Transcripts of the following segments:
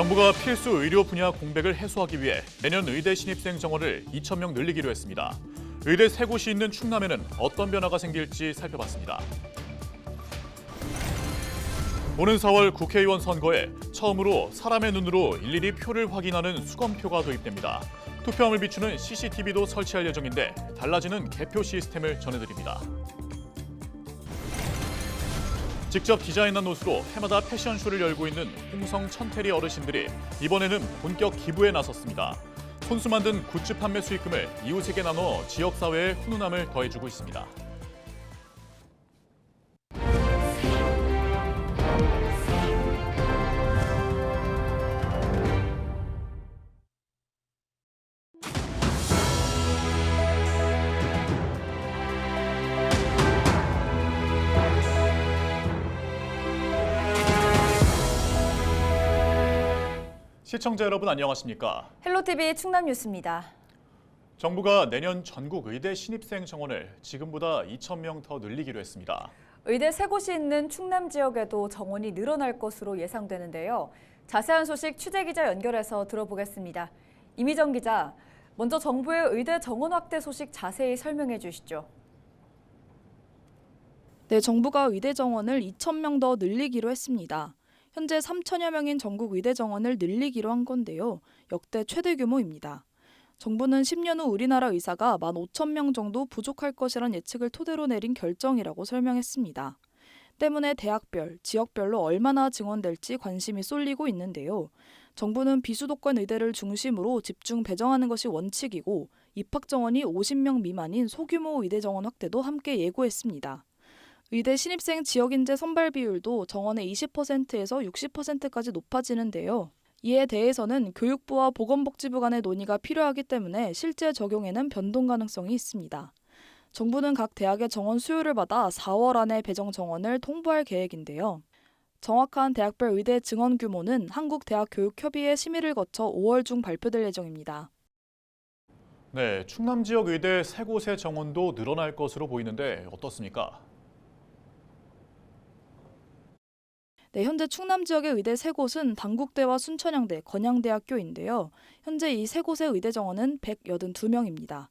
정부가 필수 의료 분야 공백을 해소하기 위해 내년 의대 신입생 정원을 2,000명 늘리기로 했습니다. 의대 3곳이 있는 충남에는 어떤 변화가 생길지 살펴봤습니다. 오는 4월 국회의원 선거에 처음으로 사람의 눈으로 일일이 표를 확인하는 수검표가 도입됩니다. 투표함을 비추는 CCTV도 설치할 예정인데 달라지는 개표 시스템을 전해드립니다. 직접 디자인한 옷으로 해마다 패션쇼를 열고 있는 홍성 천태리 어르신들이 이번에는 본격 기부에 나섰습니다. 손수 만든 굿즈 판매 수익금을 이웃에게 나눠 지역사회에 훈훈함을 더해주고 있습니다. 시청자 여러분 안녕하십니까? 헬로티비 충남 뉴스입니다. 정부가 내년 전국 의대 신입생 정원을 지금보다 2,000명 더 늘리기로 했습니다. 의대 3곳이 있는 충남 지역에도 정원이 늘어날 것으로 예상되는데요. 자세한 소식 취재기자 연결해서 들어보겠습니다. 이미정 기자, 먼저 정부의 의대 정원 확대 소식 자세히 설명해 주시죠. 네, 정부가 의대 정원을 2,000명 더 늘리기로 했습니다. 현재 3천여 명인 전국 의대 정원을 늘리기로 한 건데요. 역대 최대 규모입니다. 정부는 10년 후 우리나라 의사가 15,000명 정도 부족할 것이란 예측을 토대로 내린 결정이라고 설명했습니다. 때문에 대학별, 지역별로 얼마나 증원될지 관심이 쏠리고 있는데요. 정부는 비수도권 의대를 중심으로 집중 배정하는 것이 원칙이고 입학 정원이 50명 미만인 소규모 의대 정원 확대도 함께 예고했습니다. 의대 신입생 지역인재 선발 비율도 정원의 20%에서 60%까지 높아지는데요. 이에 대해서는 교육부와 보건복지부 간의 논의가 필요하기 때문에 실제 적용에는 변동 가능성이 있습니다. 정부는 각 대학의 정원 수요를 받아 4월 안에 배정 정원을 통보할 계획인데요. 정확한 대학별 의대 증원 규모는 한국대학교육협의회 심의를 거쳐 5월 중 발표될 예정입니다. 네, 충남 지역 의대 3곳의 정원도 늘어날 것으로 보이는데 어떻습니까? 네, 현재 충남 지역의 의대 3곳은 단국대와 순천향대, 건양대학교인데요. 현재 이 3곳의 의대 정원은 182명입니다.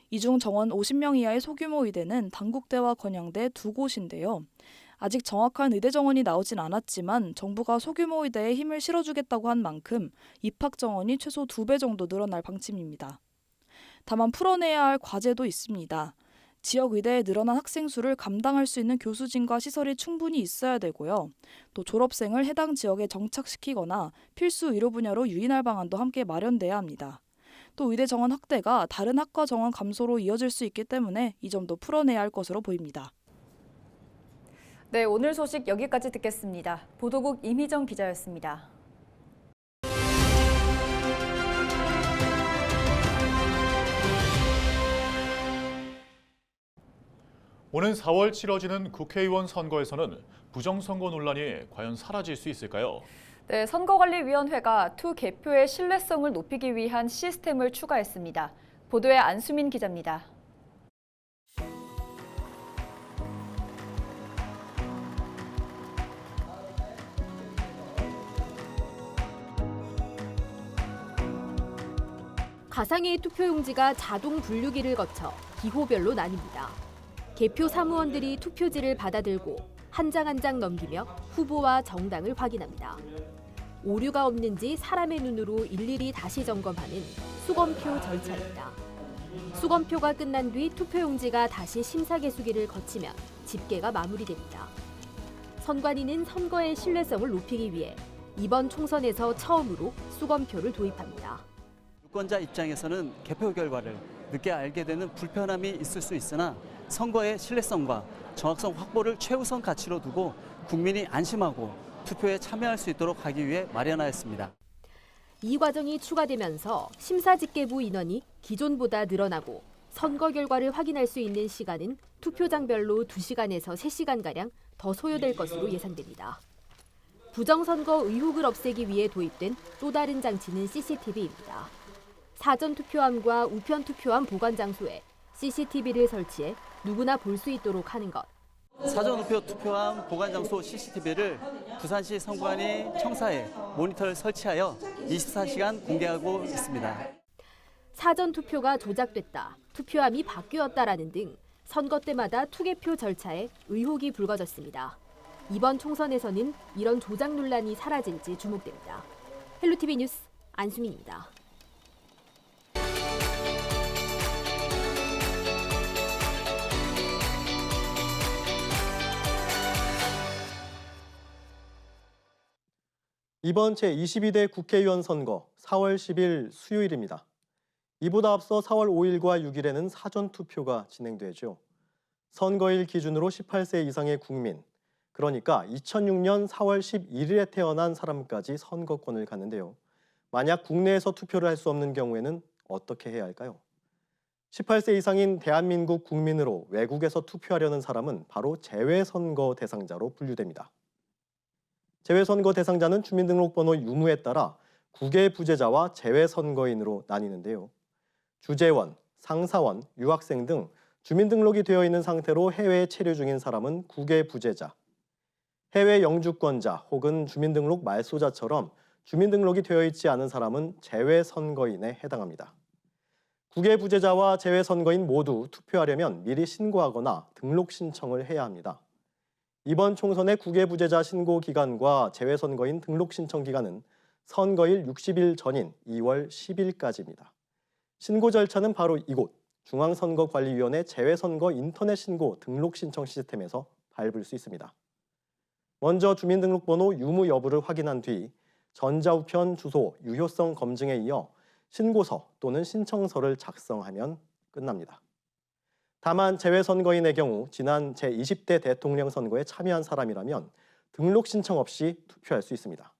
이 중 정원 50명 이하의 소규모 의대는 단국대와 건양대 2곳인데요. 아직 정확한 의대 정원이 나오진 않았지만 정부가 소규모 의대에 힘을 실어주겠다고 한 만큼 입학 정원이 최소 2배 정도 늘어날 방침입니다. 다만 풀어내야 할 과제도 있습니다. 지역 의대에 늘어난 학생 수를 감당할 수 있는 교수진과 시설이 충분히 있어야 되고요. 또 졸업생을 해당 지역에 정착시키거나 필수 의료 분야로 유인할 방안도 함께 마련돼야 합니다. 또 의대 정원 확대가 다른 학과 정원 감소로 이어질 수 있기 때문에 이 점도 풀어내야 할 것으로 보입니다. 네, 오늘 소식 여기까지 듣겠습니다. 보도국 이미정 기자였습니다. 오는 4월 치러지는 국회의원 선거에서는 부정선거 논란이 과연 사라질 수 있을까요? 네, 선거관리위원회가 투 개표의 신뢰성을 높이기 위한 시스템을 추가했습니다. 보도에 안수민 기자입니다. 가상의 투표용지가 자동 분류기를 거쳐 기호별로 나뉩니다. 개표 사무원들이 투표지를 받아들고 한 장 한 장 넘기며 후보와 정당을 확인합니다. 오류가 없는지 사람의 눈으로 일일이 다시 점검하는 수검표 절차입니다. 수검표가 끝난 뒤 투표용지가 다시 심사개수기를 거치면 집계가 마무리됩니다. 선관위는 선거의 신뢰성을 높이기 위해 이번 총선에서 처음으로 수검표를 도입합니다. 유권자 입장에서는 개표 결과를 늦게 알게 되는 불편함이 있을 수 있으나 선거의 신뢰성과 정확성 확보를 최우선 가치로 두고 국민이 안심하고 투표에 참여할 수 있도록 하기 위해 마련하였습니다. 이 과정이 추가되면서 심사집계부 인원이 기존보다 늘어나고 선거 결과를 확인할 수 있는 시간은 투표장별로 2시간에서 3시간가량 더 소요될 것으로 예상됩니다. 부정선거 의혹을 없애기 위해 도입된 또 다른 장치는 CCTV입니다. 사전투표함과 우편투표함 보관 장소에 CCTV를 설치해 누구나 볼 수 있도록 하는 것. 사전우표 투표함 보관 장소 CCTV를 부산시 선관위 청사에 모니터를 설치하여 24시간 공개하고 있습니다. 사전 투표가 조작됐다, 투표함이 바뀌었다라는 등 선거 때마다 투개표 절차에 의혹이 불거졌습니다. 이번 총선에서는 이런 조작 논란이 사라질지 주목됩니다. 헬로티비 뉴스 안수민입니다. 이번 제22대 국회의원 선거 4월 10일 수요일입니다. 이보다 앞서 4월 5일과 6일에는 사전투표가 진행되죠. 선거일 기준으로 18세 이상의 국민, 그러니까 2006년 4월 11일에 태어난 사람까지 선거권을 갖는데요. 만약 국내에서 투표를 할 수 없는 경우에는 어떻게 해야 할까요? 18세 이상인 대한민국 국민으로 외국에서 투표하려는 사람은 바로 재외선거 대상자로 분류됩니다. 재외선거 대상자는 주민등록번호 유무에 따라 국외 부재자와 재외선거인으로 나뉘는데요. 주재원, 상사원, 유학생 등 주민등록이 되어 있는 상태로 해외에 체류 중인 사람은 국외 부재자, 해외 영주권자 혹은 주민등록 말소자처럼 주민등록이 되어 있지 않은 사람은 재외선거인에 해당합니다. 국외 부재자와 재외선거인 모두 투표하려면 미리 신고하거나 등록 신청을 해야 합니다. 이번 총선의 국외 부재자 신고 기간과 재외선거인 등록 신청 기간은 선거일 60일 전인 2월 10일까지입니다. 신고 절차는 바로 이곳 중앙선거관리위원회 재외선거 인터넷 신고 등록 신청 시스템에서 밟을 수 있습니다. 먼저 주민등록번호 유무 여부를 확인한 뒤 전자우편 주소 유효성 검증에 이어 신고서 또는 신청서를 작성하면 끝납니다. 다만 재외선거인의 경우 지난 제20대 대통령 선거에 참여한 사람이라면 등록 신청 없이 투표할 수 있습니다.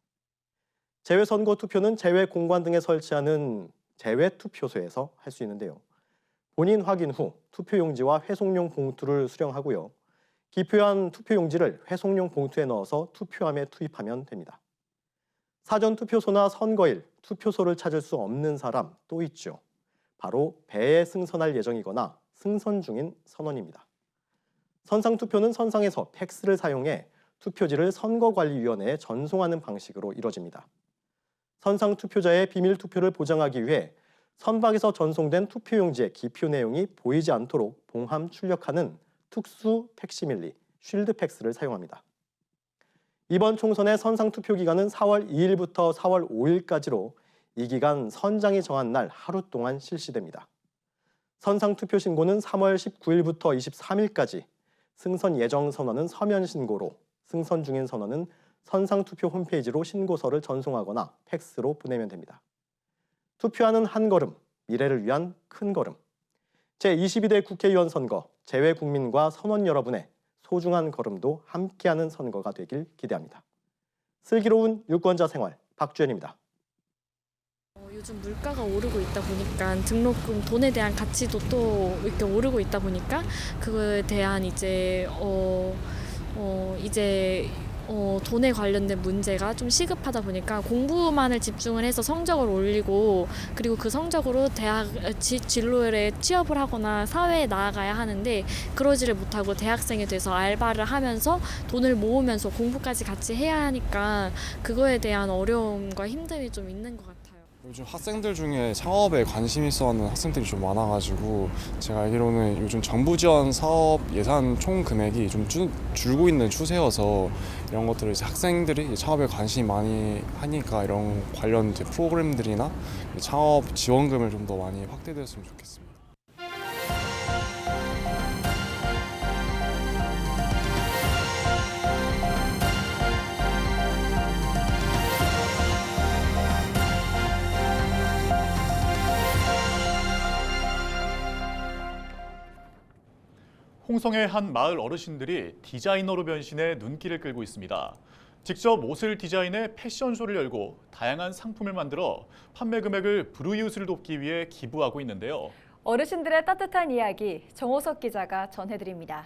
재외선거 투표는 재외공관 등에 설치하는 재외투표소에서 할 수 있는데요. 본인 확인 후 투표용지와 회송용 봉투를 수령하고요. 기표한 투표용지를 회송용 봉투에 넣어서 투표함에 투입하면 됩니다. 사전투표소나 선거일, 투표소를 찾을 수 없는 사람 또 있죠. 바로 배에 승선할 예정이거나 승선 중인 선원입니다. 선상투표는 선상에서 팩스를 사용해 투표지를 선거관리위원회에 전송하는 방식으로 이뤄집니다. 선상투표자의 비밀투표를 보장하기 위해 선박에서 전송된 투표용지의 기표 내용이 보이지 않도록 봉함 출력하는 특수 팩시밀리, 쉴드 팩스를 사용합니다. 이번 총선의 선상투표 기간은 4월 2일부터 4월 5일까지로 이 기간 선장이 정한 날 하루 동안 실시됩니다. 선상투표 신고는 3월 19일부터 23일까지, 승선 예정 선원은 서면 신고로, 승선 중인 선원은 선상투표 홈페이지로 신고서를 전송하거나 팩스로 보내면 됩니다. 투표하는 한 걸음, 미래를 위한 큰 걸음. 제22대 국회의원 선거, 재외국민과 선원 여러분의 소중한 걸음도 함께하는 선거가 되길 기대합니다. 슬기로운 유권자 생활, 박주연입니다. 요즘 물가가 오르고 있다 보니까 등록금 돈에 대한 가치도 또 이렇게 오르고 있다 보니까 그거에 대한 이제 돈에 관련된 문제가 좀 시급하다 보니까 공부만을 집중을 해서 성적을 올리고 그리고 그 성적으로 대학 진로에 취업을 하거나 사회에 나아가야 하는데 그러지를 못하고 대학생이 돼서 알바를 하면서 돈을 모으면서 공부까지 같이 해야 하니까 그거에 대한 어려움과 힘듦이 좀 있는 것 같아요. 요즘 학생들 중에 창업에 관심 있어 하는 학생들이 좀 많아가지고 제가 알기로는 요즘 정부 지원 사업 예산 총 금액이 좀 줄고 있는 추세여서 이런 것들을 이제 학생들이 창업에 관심이 많이 하니까 이런 관련 이제 프로그램들이나 창업 지원금을 좀 더 많이 확대되었으면 좋겠습니다. 홍성의 한 마을 어르신들이 디자이너로 변신해 눈길을 끌고 있습니다. 직접 옷을 디자인해 패션쇼를 열고 다양한 상품을 만들어 판매 금액을 불우이웃을 돕기 위해 기부하고 있는데요. 어르신들의 따뜻한 이야기 정호석 기자가 전해드립니다.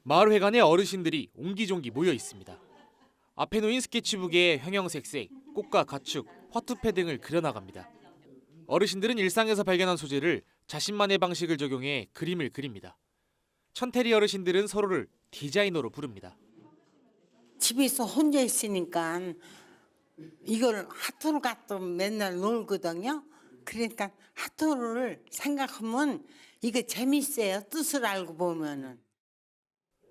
마을회관에 어르신들이 옹기종기 모여 있습니다. 앞에 놓인 스케치북에 형형색색, 꽃과 가축, 화투패 등을 그려나갑니다. 어르신들은 일상에서 발견한 소재를 자신만의 방식을 적용해 그림을 그립니다. 천태리 어르신들은 서로를 디자이너로 부릅니다. 집에서 혼자 있으니까 이걸 핫도그 갖다 맨날 놀거든요. 그러니까 핫도그를 생각하면 이게 재밌어요. 뜻을 알고 보면은.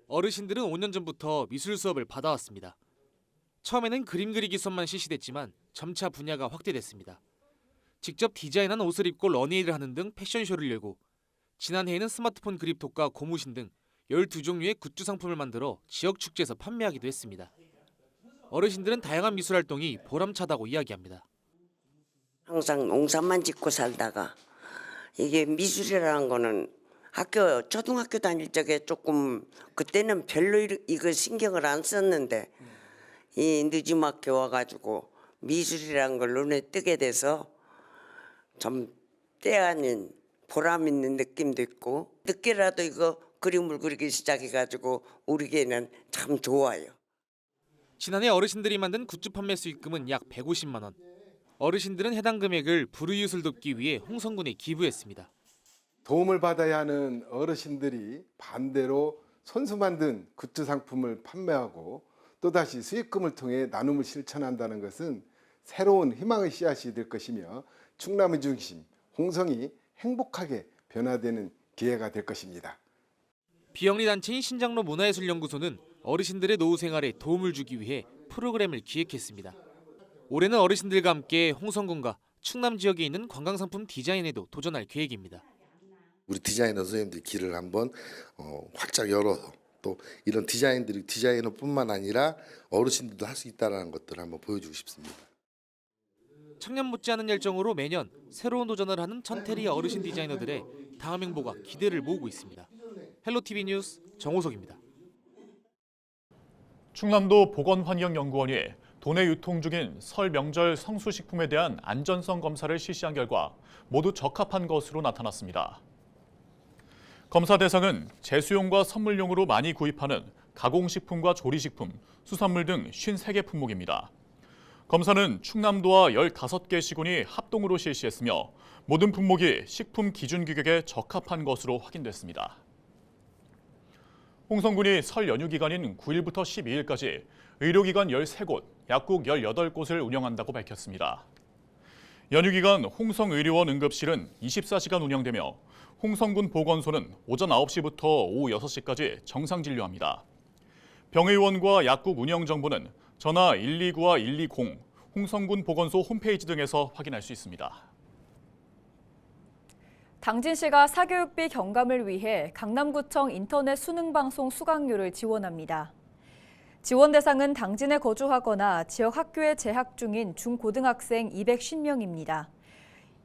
어르신들은 5년 전부터 미술 수업을 받아왔습니다. 처음에는 그림 그리기 수업만 실시됐지만 점차 분야가 확대됐습니다. 직접 디자인한 옷을 입고 런웨이를 하는 등 패션쇼를 열고 지난해에는 스마트폰 그립톡과 고무신 등 12종류의 굿즈 상품을 만들어 지역 축제에서 판매하기도 했습니다. 어르신들은 다양한 미술 활동이 보람차다고 이야기합니다. 항상 농사만 짓고 살다가 이게 미술이라는 거는 초등학교 다닐 적에 조금 그때는 별로 이거 신경을 안 썼는데 이 늦음학교 와가지고 미술이라는 걸 눈에 뜨게 돼서 좀 때 아닌 보람 있는 느낌도 있고 늦게라도 이거 그림을 그리기 시작해가지고 우리에게는 참 좋아요. 지난해 어르신들이 만든 굿즈 판매 수익금은 약 150만 원. 어르신들은 해당 금액을 불우이웃을 돕기 위해 홍성군에 기부했습니다. 도움을 받아야 하는 어르신들이 반대로 손수 만든 굿즈 상품을 판매하고 또다시 수익금을 통해 나눔을 실천한다는 것은 새로운 희망의 씨앗이 될 것이며 충남의 중심, 홍성이 행복하게 변화되는 기회가 될 것입니다. 비영리 단체인 신장로 문화예술연구소는 어르신들의 노후 생활에 도움을 주기 위해 프로그램을 기획했습니다. 올해는 어르신들과 함께 홍성군과 충남 지역에 있는 관광상품 디자인에도 도전할 계획입니다. 우리 디자이너 선생님들 길을 한번 활짝 열어서 또 이런 디자이너뿐만 아니라 어르신들도 할 수 있다는 것들을 한번 보여주고 싶습니다. 청년 못지않은 열정으로 매년 새로운 도전을 하는 천태리 어르신 디자이너들의 다음 행보가 기대를 모으고 있습니다. 헬로티비 뉴스 정호석입니다. 충남도 보건환경연구원이 도내 유통 중인 설 명절 성수식품에 대한 안전성 검사를 실시한 결과 모두 적합한 것으로 나타났습니다. 검사 대상은 제수용과 선물용으로 많이 구입하는 가공식품과 조리식품, 수산물 등 53개 품목입니다. 검사는 충남도와 15개 시군이 합동으로 실시했으며 모든 품목이 식품 기준 규격에 적합한 것으로 확인됐습니다. 홍성군이 설 연휴 기간인 9일부터 12일까지 의료기관 13곳, 약국 18곳을 운영한다고 밝혔습니다. 연휴 기간 홍성의료원 응급실은 24시간 운영되며 홍성군 보건소는 오전 9시부터 오후 6시까지 정상 진료합니다. 병의원과 약국 운영 정보는 전화 129와 120, 홍성군 보건소 홈페이지 등에서 확인할 수 있습니다. 당진시가 사교육비 경감을 위해 강남구청 인터넷 수능방송 수강료를 지원합니다. 지원 대상은 당진에 거주하거나 지역 학교에 재학 중인 중고등학생 250명입니다.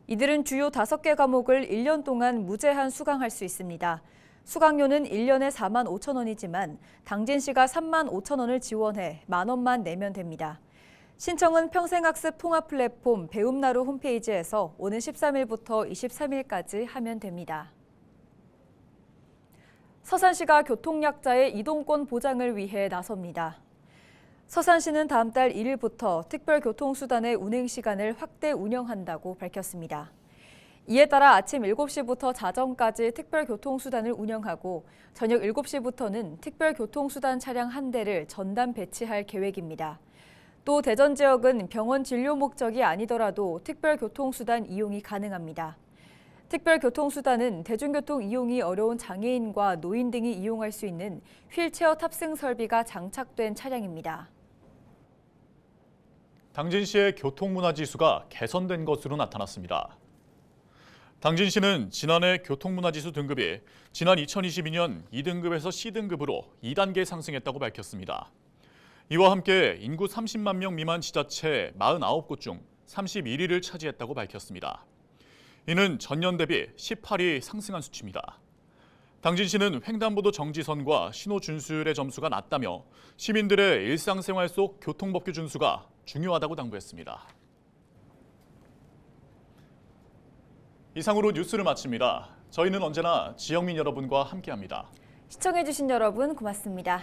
이들은 주요 5개 과목을 1년 동안 무제한 수강할 수 있습니다. 수강료는 1년에 4만 5천 원이지만 당진시가 3만 5천 원을 지원해 1만 원만 내면 됩니다. 신청은 평생학습 통합 플랫폼 배움나루 홈페이지에서 오는 13일부터 23일까지 하면 됩니다. 서산시가 교통약자의 이동권 보장을 위해 나섭니다. 서산시는 다음 달 1일부터 특별교통수단의 운행 시간을 확대 운영한다고 밝혔습니다. 이에 따라 아침 7시부터 자정까지 특별교통수단을 운영하고 저녁 7시부터는 특별교통수단 차량 1대를 전담 배치할 계획입니다. 또 대전 지역은 병원 진료 목적이 아니더라도 특별교통수단 이용이 가능합니다. 특별교통수단은 대중교통 이용이 어려운 장애인과 노인 등이 이용할 수 있는 휠체어 탑승 설비가 장착된 차량입니다. 당진시의 교통문화지수가 개선된 것으로 나타났습니다. 당진시는 지난해 교통문화지수 등급이 지난 2022년 2등급에서 C등급으로 2단계 상승했다고 밝혔습니다. 이와 함께 인구 30만 명 미만 지자체 49곳 중 31위를 차지했다고 밝혔습니다. 이는 전년 대비 18위 상승한 수치입니다. 당진시는 횡단보도 정지선과 신호 준수율의 점수가 낮다며 시민들의 일상생활 속 교통법규 준수가 중요하다고 당부했습니다. 이상으로 뉴스를 마칩니다. 저희는 언제나 지역민 여러분과 함께합니다. 시청해주신 여러분 고맙습니다.